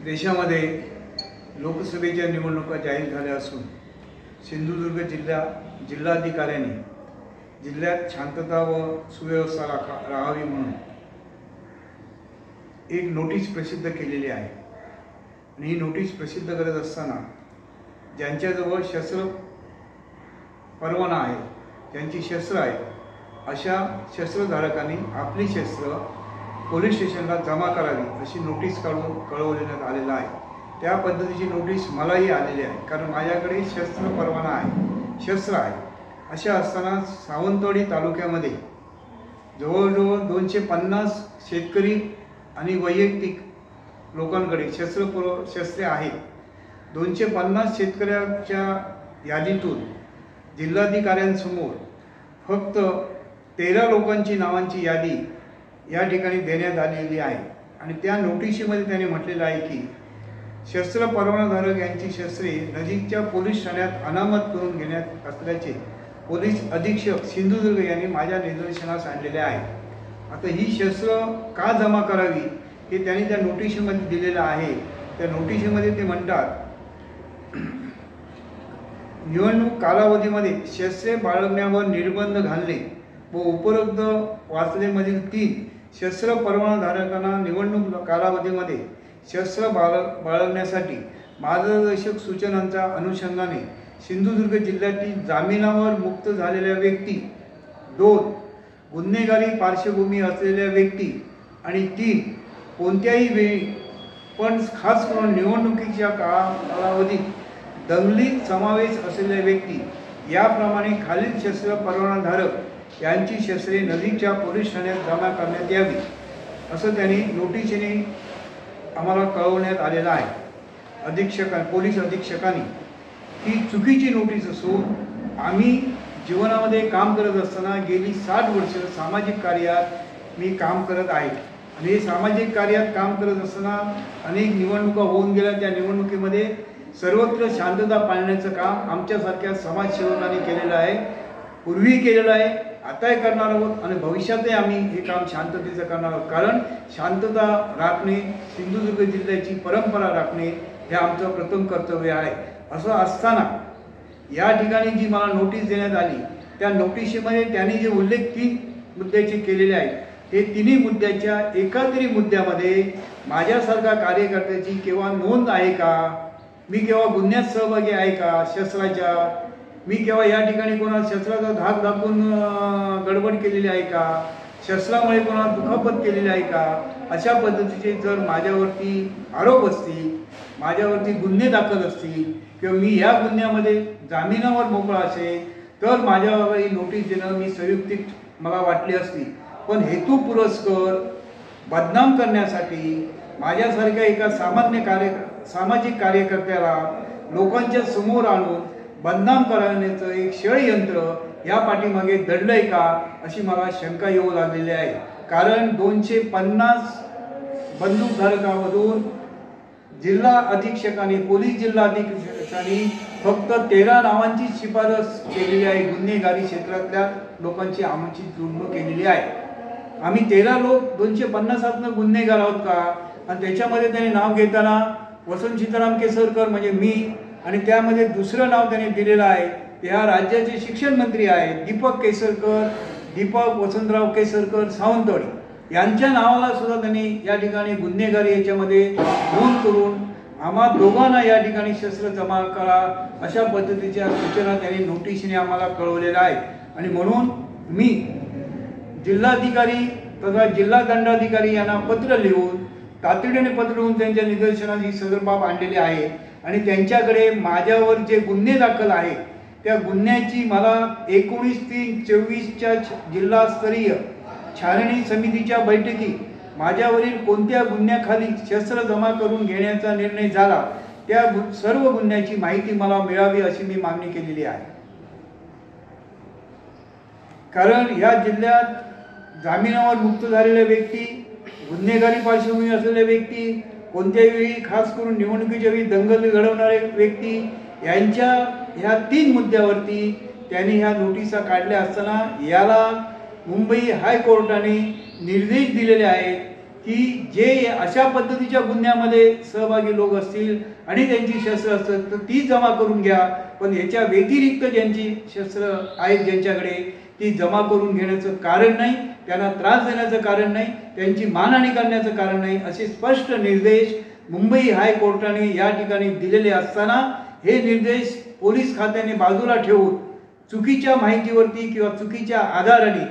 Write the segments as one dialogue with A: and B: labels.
A: देशामध्ये लोकसभेच्या निवडणुका जाहीर झाल्या असून सिंधुदुर्ग जिल्हाधिकाऱ्यांनी जिल्ह्यात शांतता व सुव्यवस्था राहावी म्हणून एक नोटीस प्रसिद्ध केलेली आहे। आणि ही नोटीस प्रसिद्ध करत असताना ज्यांच्याजवळ शस्त्र परवाना आहे, ज्यांची शस्त्र आहे, अशा शस्त्रधारकांनी आपली शस्त्र पोलीस स्टेशनला जमा करावी अशी नोटीस काढून कळवण्यात आलेलं आहे। त्या पद्धतीची नोटीस मलाही आलेली आहे, कारण माझ्याकडे शस्त्र परवाना आहे, शस्त्र आहे। अशा असताना सावंतवाडी तालुक्यामध्ये जवळजवळ 250 शेतकरी आणि वैयक्तिक लोकांकडे शस्त्रे आहेत। 250 शेतकऱ्यांच्या यादीतून जिल्हाधिकाऱ्यांसमोर फक्त 13 लोकांची नावांची यादी या ठिकाणी देण्यात आलेली आहे। आणि त्या नोटिशीमध्ये त्याने म्हटलेलं आहे की शस्त्र परवानाधारक यांची शस्त्रे नजीकच्या पोलीस ठाण्यात अनामत करून घेण्यात असल्याचे पोलीस अधीक्षक सिंधुदुर्ग यांनी माझ्या निदर्शनास आणलेले आहे। आता ही शस्त्र का जमा करावी हे त्यांनी त्या नोटिशीमध्ये दिलेलं आहे। त्या नोटिशीमध्ये ते म्हणतात, निवडणूक कालावधीमध्ये शस्त्रे बाळगण्यावर निर्बंध घालणे व उपरोक्त वाचलेमधील 3 शस्त्र परवानाधारकांना निवडणूक कालावधीमध्ये शस्त्र बाळगण्यासाठी मार्गदर्शक सूचनांच्या अनुषंगाने सिंधुदुर्ग जिल्ह्यातील जामिनावर मुक्त झालेल्या व्यक्ती, 2 गुन्हेगारी पार्श्वभूमी असलेल्या व्यक्ती आणि 3 कोणत्याही वेळी पण खास करून निवडणुकीच्या कालावधीत दंगलीत समावेश असलेल्या व्यक्ती याप्रमाणे खालील शस्त्र परवानाधारक यांची शस्त्रे नजीकच्या पोलीस ठाण्यात जमा करण्यात यावी असं त्यांनी नोटिशीने आम्हाला कळवण्यात आलेलं आहे। पोलीस अधीक्षकांनी ही चुकीची नोटीस असून आम्ही जीवनामध्ये काम करत असताना गेली 60 वर्ष सामाजिक कार्यात मी काम करत आहे। आणि हे सामाजिक कार्यात काम करत असताना अनेक निवडणुका होऊन गेल्या। त्या निवडणुकीमध्ये सर्वत्र शांतता पाळण्याचं काम आमच्यासारख्या समाजसेवकांनी केलेलं आहे, पूर्वी केलेलं आहे, आताही करणार आहोत आणि भविष्यातही आम्ही हे काम शांततेचं करणार आहोत। कारण शांतता राखणे, सिंधुदुर्ग जिल्ह्याची परंपरा राखणे हे आमचं प्रथम कर्तव्य आहे। असं असताना या ठिकाणी जी मला नोटीस देण्यात आली त्या नोटिशीमध्ये त्यांनी जे उल्लेख 3 मुद्द्याचे केलेले आहेत, हे तिन्ही मुद्द्याच्या एकातरी मुद्द्यामध्ये माझ्यासारखा कार्यकर्त्याची केव्हा नोंद आहे का, मी केव्हा गुन्ह्यात सहभागी आहे का शस्त्राच्या, मी केव्हा या ठिकाणी कोणाला शस्त्राचा धाक दाखवून गडबड केलेली आहे का, शस्त्रामुळे कोणाला दुखापत केलेली आहे का, अशा पद्धतीचे जर माझ्यावरती आरोप असतील, माझ्यावरती गुन्हे दाखल असतील किंवा मी या गुन्ह्यामध्ये जामिनावर मोकळा असेल तर माझ्यावर ही नोटीस देणं मी संयुक्तिक मला वाटली असती। पण हेतू पुरस्कर बदनाम करण्यासाठी माझ्यासारख्या एका सामाजिक कार्यकर्त्याला लोकांच्या समोर आणून बदनाम करण्याचं एक षडयंत्र या पाठीमागे दडलंय का अशी मला शंका येऊ लागलेली आहे। कारण 250 बंदूकधारकांमधून जिल्हा अधीक्षकांनी, पोलीस जिल्हा अधीक्षकांनी फक्त 13 नावांची शिफारस केलेली आहे। गुन्हेगारी क्षेत्रातल्या लोकांची आमची जोडणूक केलेली आहे। आम्ही 13 लोक 250 गुन्हेगार आहोत का? आणि त्याच्यामध्ये त्याने नाव घेताना वसंत सीताराम केसरकर म्हणजे मी, आणि त्यामध्ये दुसरं नाव त्याने दिलेलं आहे ते ह्या राज्याचे शिक्षण मंत्री आहेत दीपक वसंतराव केसरकर सावंतवाडी, यांच्या नावाला सुद्धा त्यांनी या ठिकाणी गुन्हेगारी याच्यामध्ये नोंद करून आम्हा दोघांना या ठिकाणी शस्त्र जमा करा अशा पद्धतीच्या सूचना त्यांनी नोटिशीने आम्हाला कळवलेल्या आहेत। आणि म्हणून मी जिल्हाधिकारी तथा जिल्हा दंडाधिकारी यांना पत्र लिहून तातडीने पत्र लिहून त्यांच्या निदर्शनास ही सदर बाब आणलेली आहे। आणि त्यांच्याकडे माझ्यावर जे गुन्हे दाखल आहेत त्या गुन्ह्याची मला 19/3/24च्या जिल्हास्तरीय छाननी समितीच्या बैठकीत माझ्यावरील कोणत्या गुन्ह्याखाली शस्त्र जमा करून घेण्याचा निर्णय झाला त्या सर्व गुन्ह्याची माहिती मला मिळावी अशी मी मागणी केलेली आहे। कारण या जिल्ह्यात जामिनावर मुक्त झालेले व्यक्ती, गुन्हेगारी पार्श्वभूमी असलेले व्यक्ती, कोणत्याही वेळी खास करून निवडणुकीच्या वेळी दंगल घडवणारे व्यक्ती यांच्या ह्या 3 मुद्द्यावरती त्यांनी ह्या नोटिसा काढल्या असताना याला मुंबई हायकोर्टाने निर्देश दिलेले आहेत की जे अशा पद्धतीच्या गुन्ह्यामध्ये सहभागी लोक असतील आणि त्यांची शस्त्र असतात तर ती जमा करून घ्या, पण याच्या व्यतिरिक्त ज्यांची शस्त्र आहेत ज्यांच्याकडे ती जमा करून घेण्याचं कारण नाही, त्यांना त्रास देण्याचं कारण नाही, त्यांची मानहानी करण्याचं कारण नाही, असे स्पष्ट निर्देश मुंबई हायकोर्टाने या ठिकाणी दिलेले असताना हे निर्देश पोलीस खात्याने बाजूला ठेवून चुकीच्या माहितीवरती किंवा चुकीच्या आधाराने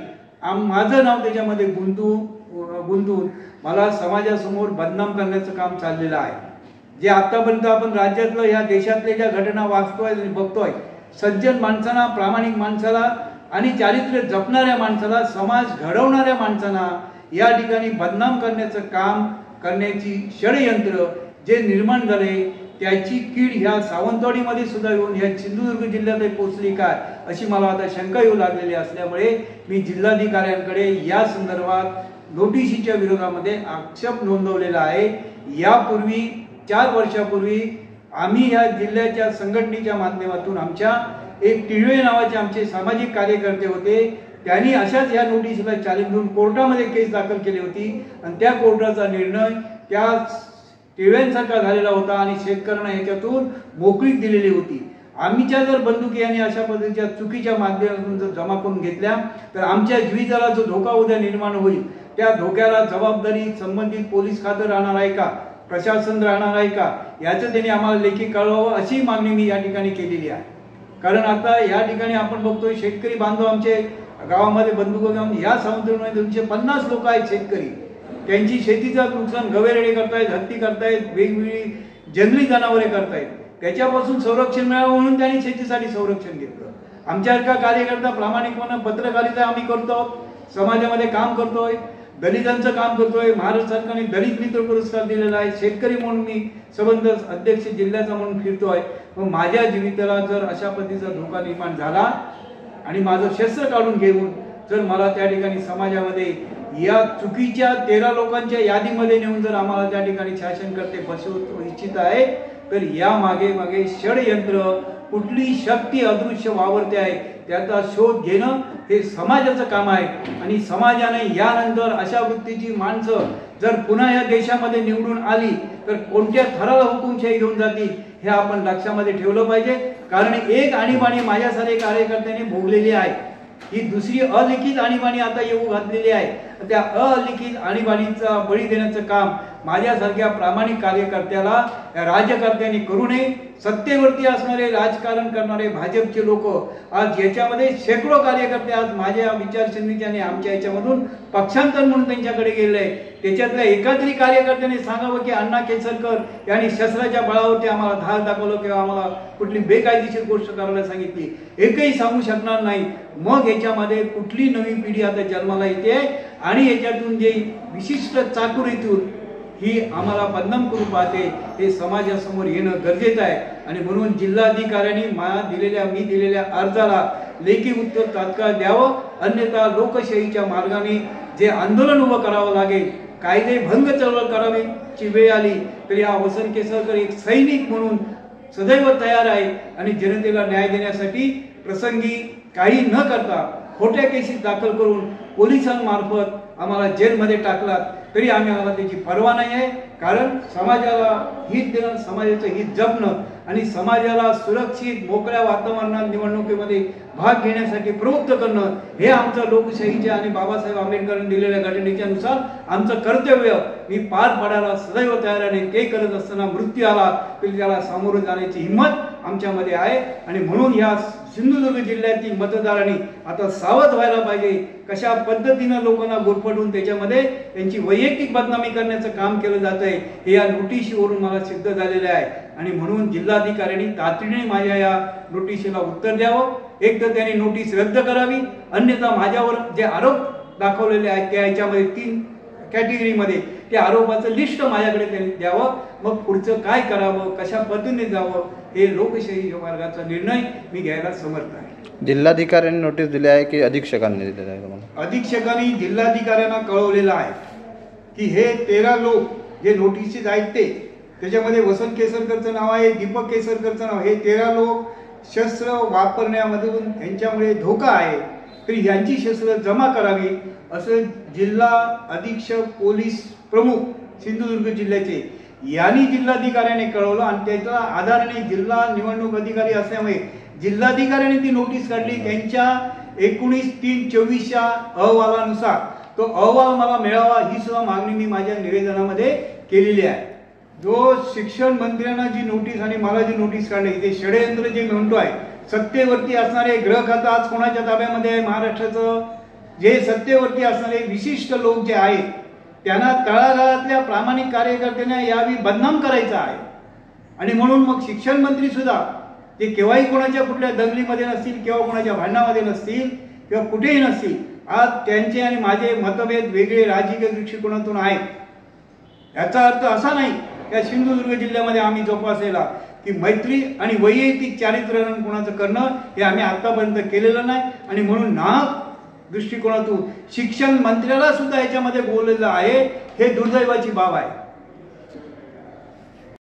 A: माझं नाव त्याच्यामध्ये गुंतवून मला समाजासमोर बदनाम करण्याचं काम चाललेलं आहे. जे आतापर्यंत आपण राज्यातलं या देशातल्या ज्या घटना वाचतोय आणि बघतोय, सज्जन माणसांना, प्रामाणिक माणसाला आणि चारित्र्य जपणाऱ्या माणसाला, समाज घडवणाऱ्या माणसांना या ठिकाणी बदनाम करण्याचं काम करण्याची षडयंत्र जे निर्माण झाले त्याची कीड ह्या सावंतवाडीमध्ये सुद्धा येऊन ह्या सिंधुदुर्ग जिल्ह्यात पोहोचली काय अशी मला आता शंका येऊ लागलेली असल्यामुळे मी जिल्हाधिकाऱ्यांकडे या संदर्भात नोटिशीच्या विरोधामध्ये आक्षेप नोंदवलेला आहे. यापूर्वी 4 वर्षापूर्वी आम्ही या जिल्ह्याच्या संघटनेच्या माध्यमातून आमच्या एक टिळवे नावाचे आमचे सामाजिक कार्यकर्ते होते, त्यांनी अशाच या नोटिशीला चॅलेंज देऊन कोर्टामध्ये केस दाखल केली होती आणि त्या कोर्टाचा निर्णय त्या टिळव्यांसारखा झालेला होता आणि शेतकऱ्यांना याच्यातून मोकळीक दिलेली होती. आम्हीच्या जर बंदुकी आणि अशा पद्धतीच्या चुकीच्या माध्यमातून जर जमा करून घेतल्या तर आमच्या जीविताला जो धोका उद्या निर्माण होईल त्या धोक्याला जबाबदारी संबंधित पोलीस खातं राहणार आहे का, प्रशासन राहणार आहे का, याचं त्यांनी आम्हाला लेखी कळवावं अशी मागणी मी या ठिकाणी केलेली आहे. कारण आता या ठिकाणी आपण बघतोय शेतकरी बांधव आमचे गावामध्ये बंदुका घेऊन या सावंतवाडीमध्ये 250 लोक आहेत शेतकरी, त्यांची शेतीचं नुकसान गवेरेडे करतायत, हत्ती करतायत, वेगवेगळी जंगली जनावरे करतायत, त्याच्यापासून संरक्षण मिळावं म्हणून त्यांनी शेतीसाठी संरक्षण घेतलं. आमच्यासारखा कार्यकर्ता प्रामाणिकपणे पत्रकारिता आम्ही करतो, समाजामध्ये काम करतोय, दलितांचं काम करतोय, महाराष्ट्र सरकारने दलित मित्र पुरस्कार दिलेला आहे, शेतकरी म्हणून मी संबंध अध्यक्ष जिल्ह्याचा म्हणून फिरतोय. मग माझ्या जीविताला जर अशा पद्धतीचा धोका निर्माण झाला आणि माझं शस्त्र काढून घेऊन जर मला त्या ठिकाणी समाजामध्ये या चुकीच्या 13 लोकांच्या यादीमध्ये नेऊन जर आम्हाला त्या ठिकाणी शासनकर्ते फसवू इच्छित आहे तर या मागे षडयंत्र कुठली शक्ती अदृश्य वावरते आहे त्याचा शोध घेणं हे समाजाचं काम आहे. आणि समाजाने यानंतर अशा वृत्तीची माणसं जर पुन्हा या देशामध्ये निवडून आली तर कोणत्या थराला हुकुमशाही घेऊन जातील हे आपण लक्षामध्ये ठेवलं पाहिजे. कारण एक आणीबाणी माझ्यासारख्या कार्यकर्त्यांनी भोगलेली आहे, ही दुसरी अलिखित आणीबाणी आता येऊ घातलेली आहे. त्या अलिखित आणीबाणीचा बळी देण्याचं काम माझ्यासारख्या प्रामाणिक कार्यकर्त्याला राजकारत्यांनी करू नये. सत्तेवरती असणारे राजकारण करणारे भाजपचे लोक आज याच्यामध्ये शेकडो कार्यकर्ते आज माझ्या विचारसरणीच्या आणि आमच्या याच्यामधून पक्षांतर म्हणून त्यांच्याकडे गेले. त्याच्यातल्या एकातरी कार्यकर्त्याने सांगावं की अण्णा केसरकर यांनी शस्त्राच्या बळावरती आम्हाला धार दाखवलं किंवा आम्हाला कुठली बेकायदेशीर गोष्ट करायला सांगितली, एकही सांगू शकणार नाही. मग याच्यामध्ये कुठली नवी पिढी आता जन्माला येते आणि याच्यातून जे विशिष्ट चातुर्यातून ही आम्हाला बदनाम करू पाहते हे समाजासमोर येणं गरजेचं आहे. आणि म्हणून जिल्हाधिकाऱ्यांनी मी दिलेल्या अर्जाला लेखी उत्तर तात्काळ द्यावं, अन्यथा लोकशाहीच्या मार्गाने जे आंदोलन उभं करावं लागेल, कायदे भंग चळवळ करावीची वेळ आली तर या वसंत केसरकर एक सैनिक म्हणून सदैव तयार आहे आणि जनतेला न्याय देण्यासाठी प्रसंगी काही न करता खोट्या केसेस दाखल करून पोलिसांमार्फत आम्हाला जेलमध्ये टाकलात तरी आम्हाला त्याची पर्वा नाही आहे. कारण समाजाला हित देणं, समाजाचं हित जपणं आणि समाजाला सुरक्षित मोकळ्या वातावरणात निवडणुकीमध्ये भाग घेण्यासाठी प्रवृत्त करणं हे आमचं लोकशाहीच्या आणि बाबासाहेब आंबेडकरांनी दिलेल्या घटनेच्या नुसार आमचं कर्तव्य मी पार पाडायला सदैव तयार आहे. ते करत असताना मृत्यू आला तरी त्याला सामोरं जाण्याची हिंमत आमच्यामध्ये आहे. आणि म्हणून या सिंधुदुर्ग जिल्ह्यातील मतदारांनी आता सावध व्हायला पाहिजे. कशा पद्धतीनं लोकांना गोरफटून त्याच्यामध्ये त्यांची वैयक्तिक बदनामी करण्याचं काम केलं जात आहे हे या नोटिशीवरून मला सिद्ध झालेलं आहे. आणि म्हणून जिल्हाधिकाऱ्यांनी तातडीने माझ्या या नोटिशीला उत्तर द्यावं. एक तर त्यांनी नोटीस रद्द करावी, अन्यथा माझ्यावर जे आरोप दाखवलेले आहेत त्या याच्यामध्ये 3 कॅटेगरीमध्ये ते आरोपाचं लिस्ट माझ्याकडे त्यांनी द्यावं. मग पुढचं काय करावं, कशा पद्धतीने जावं हे लोकशाही मार्गाचा निर्णय मी घ्यायला समर्थ आहे.
B: जिल्हाधिकाऱ्यांनी नोटीस दिली आहे की अधीक्षकांनी दिलेलं आहे? तुम्हाला
A: अधीक्षकांनी जिल्हाधिकाऱ्यांना कळवलेलं आहे की हे 13 लोक जे नोटिसीत आहेत त्याच्यामध्ये वसंत केसरकरचं नाव आहे, दीपक केसरकरचं नाव, हे 13 लोक शस्त्र वापरण्यामधून यांच्यामुळे धोका आहे तरी यांची शस्त्र जमा करावी असं जिल्हा अधीक्षक पोलीस प्रमुख सिंधुदुर्ग जिल्ह्याचे यांनी जिल्हाधिकाऱ्याने कळवलं आणि त्याच्या आधाराने जिल्हा निवडणूक अधिकारी असल्यामुळे जिल्हाधिकाऱ्याने ती नोटीस काढली. त्यांच्या 19/3/24च्या अहवालानुसार तो अहवाल मला मिळावा ही सुद्धा मागणी मी माझ्या निवेदनामध्ये केलेली आहे. जो शिक्षण मंत्र्यांना जी नोटीस आणि मला जी नोटीस काढली ते षडयंत्र जे म्हणतो आहे, सत्तेवरती असणारे गृह खातं आज कोणाच्या ताब्यामध्ये आहे महाराष्ट्राचं, जे सत्तेवरती असणारे विशिष्ट लोक जे आहेत त्यांना तळागाळातल्या प्रामाणिक कार्यकर्त्यांना यावी बदनाम करायचं आहे. आणि म्हणून मग शिक्षण मंत्री सुद्धा ते केव्हाही कोणाच्या कुठल्या दंगलीमध्ये नसतील किंवा कोणाच्या भांडणामध्ये नसतील किंवा कुठेही नसतील. आज त्यांचे आणि माझे मतभेद वेगळे राजकीय दृष्टिकोनातून आहेत. याचा अर्थ असा नाही या सिंधुदुर्ग जिल्ह्यामध्ये आम्ही जोपासलेला की मैत्री आणि वैयक्तिक चारित्र्यहनन कोणाचं करणं हे आम्ही आतापर्यंत केलेलं नाही. आणि म्हणून नाहक दृष्टिकोनातून शिक्षण मंत्र्याला सुद्धा याच्यामध्ये बोललेलं आहे. हे दुर्दैवाची बाब आहे.